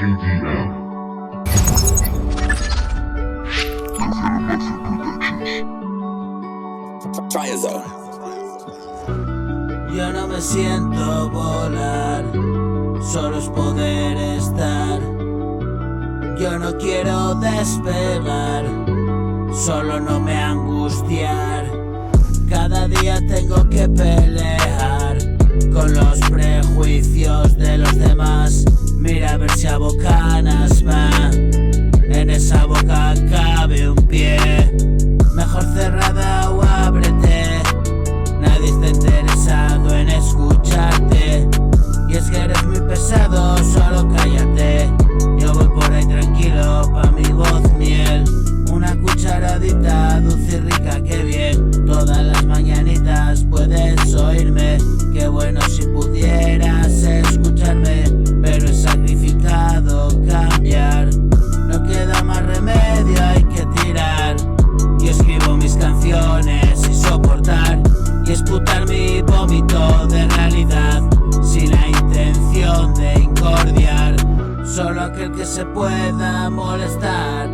KDM. Yo no me siento volar, solo es poder estar. Yo no quiero despegar, solo no me angustiar. Cada día tengo que pelear con los prejuicios de los demás. Mira a ver si a bocanas va, en esa boca cabe un pie. Mejor cerrada o ábrete, nadie está interesado en escucharte. Y es que eres muy pesado, solo cállate. Yo voy por ahí tranquilo, pa' mi voz miel. Una cucharadita dulce y rica, qué bien. Todas las mañanitas puedes oírme. Qué bueno si pudieras escucharme, pero he sacrificado cambiar. No queda más remedio, hay que tirar. Yo escribo mis canciones y soportar y esputar mi vómito de realidad, sin la intención de incordiar. Solo aquel que se pueda molestar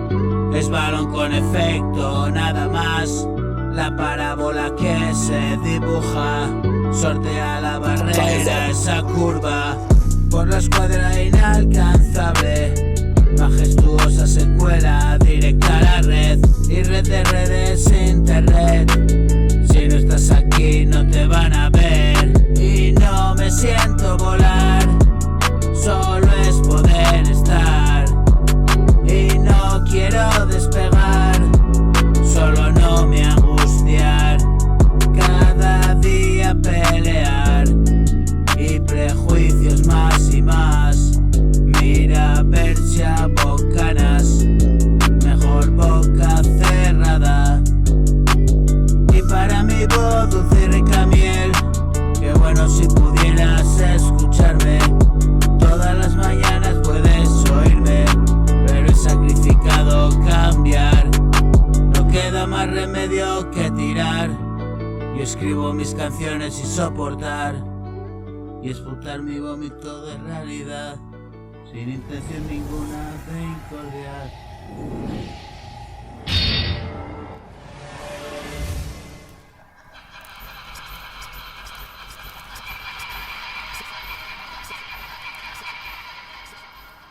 es balón con efecto, nada más. La parábola que se dibuja sortea la barrera, esa curva por la escuadra inalcanzable. Majestuosa secuela directa a la red y red de redes internet. Si no estás aquí no te van a ver. Y no me siento volar, solo es poder estar. Y no quiero despegar, solo no me angustiar. Cada día pelear y prejuicios más y más. Mira a ver si a bocanas, mejor boca cerrada. Y para mi voz dulce y rica miel, qué bueno si pudieras escucharme. Todas las mañanas puedes oírme, pero he sacrificado cambiar. No queda más remedio que tirar. Yo escribo mis canciones y soportar y esputar mi vómito de realidad, sin intención ninguna de incordiar.